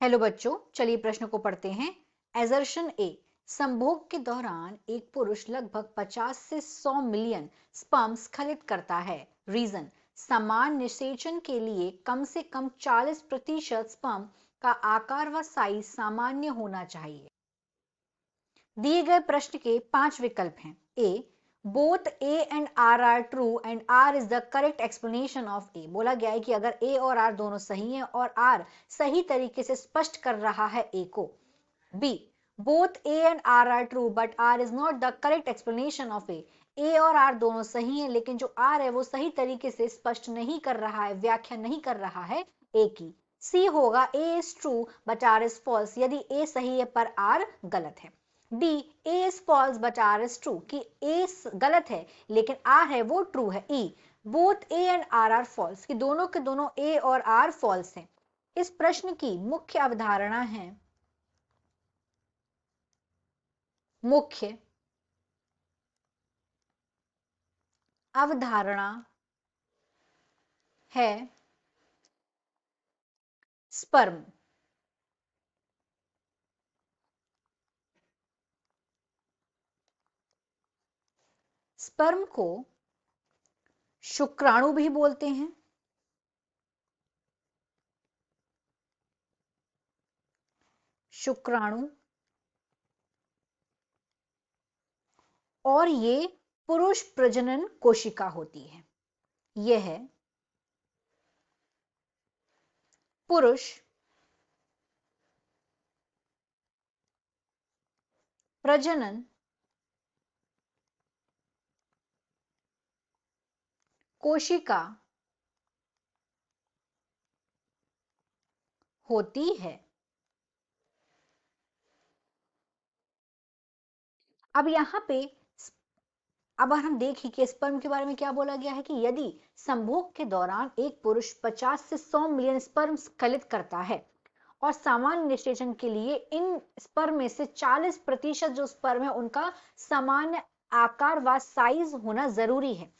Hello बच्चों, चलिए प्रश्न को पढ़ते हैं। एजर्शन ए, संभोग के दौरान एक पुरुष लगभग 50 से 100 मिलियन स्पर्म स्खलित करता है। रीजन, समान निषेचन के लिए कम से कम 40% स्पर्म का आकार व साइज सामान्य होना चाहिए। दिए गए प्रश्न के 5 विकल्प हैं। A, both A and R are true and R is the correct explanation of A. बोला गया है कि अगर ए और आर दोनों सही हैं और आर सही तरीके से स्पष्ट कर रहा है ए को। B, both A and R are true but R is not the correct explanation of A. A और आर दोनों सही हैं लेकिन जो आर है वो सही तरीके से स्पष्ट नहीं कर रहा है, व्याख्या नहीं कर रहा है ए की। सी होगा, A is true but R is false, यदि ए सही है पर आर गलत है। D, A is false but R is true, कि ए गलत है लेकिन आर है वो ट्रू है। E, both A and R are false, कि दोनों के दोनों ए और आर फॉल्स हैं। इस प्रश्न की मुख्य अवधारणा है, मुख्य अवधारणा है स्पर्म। स्पर्म को शुक्राणु भी बोलते हैं, शुक्राणु, और ये पुरुष प्रजनन कोशिका होती है। यह पुरुष प्रजनन कोशिका होती है। अब यहां पे अब हम देखें कि स्पर्म के बारे में क्या बोला गया है कि यदि संभोग के दौरान एक पुरुष 50 से 100 मिलियन स्पर्म स्खलित करता है और सामान्य निषेचन के लिए इन स्पर्म में से 40% जो स्पर्म है उनका सामान्य आकार व साइज होना जरूरी है।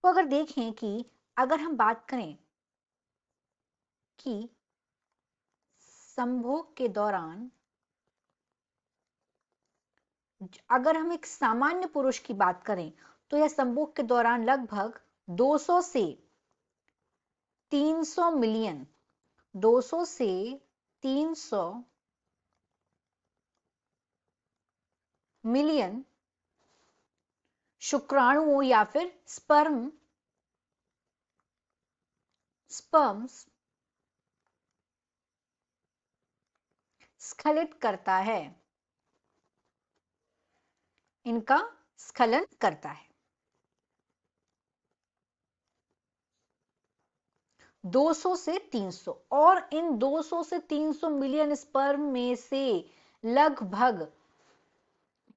तो अगर देखें कि अगर हम बात करें कि संभोग के दौरान अगर हम एक सामान्य पुरुष की बात करें तो यह संभोग के दौरान लगभग 200 से 300 मिलियन 200 से 300 मिलियन शुक्राणुओं या फिर स्पर्म्स स्खलित करता है, इनका स्खलन करता है। 200 से 300, और इन 200 से 300 मिलियन स्पर्म में से लगभग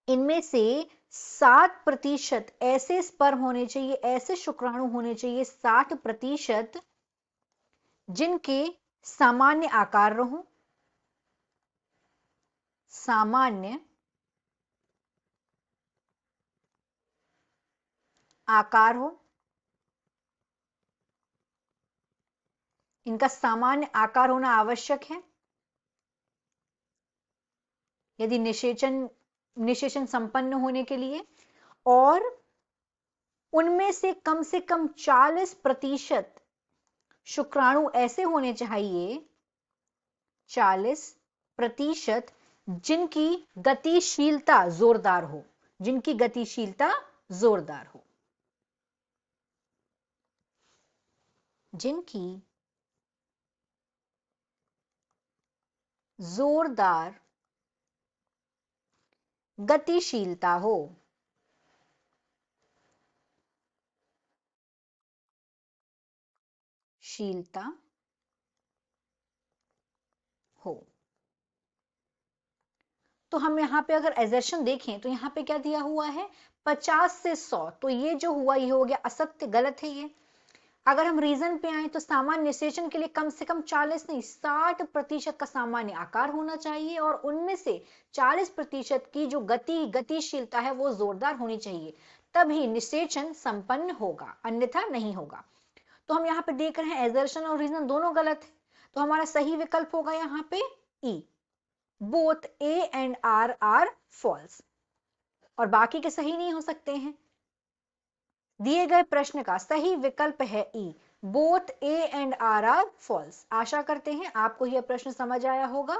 इनमें से 60% ऐसे स्पर्म होने चाहिए, ऐसे शुक्राणु होने चाहिए 60% जिनके सामान्य आकार हो, सामान्य आकार हो, इनका सामान्य आकार होना आवश्यक है यदि निषेचन संपन्न होने के लिए, और उनमें से कम 40% शुक्राणु ऐसे होने चाहिए, 40% जिनकी गतिशीलता जोरदार हो, जिनकी गतिशीलता जोरदार हो, जिनकी जोरदार गतिशीलता हो। शीलता हो। तो हम यहां पे अगर एजर्शन देखें तो यहां पे क्या दिया हुआ है, 50 से 100, तो ये जो हुआ ये हो गया असत्य, गलत है ये। अगर हम रीजन पे आए तो सामान्य निषेचन के लिए कम से कम 40 नहीं 60% का सामान्य आकार होना चाहिए और उनमें से 40% की जो गतिशीलता है वो जोरदार होनी चाहिए, तभी निषेचन संपन्न होगा, अन्यथा नहीं होगा। तो हम यहाँ पे देख रहे हैं एजर्शन और रीजन दोनों गलत है, तो हमारा सही विकल्प होगा यहाँ पे E, both A and R false, और बाकी के सही नहीं हो सकते हैं। दिए गए प्रश्न का सही विकल्प है E, both A and R false. आशा करते हैं आपको यह प्रश्न समझ आया होगा।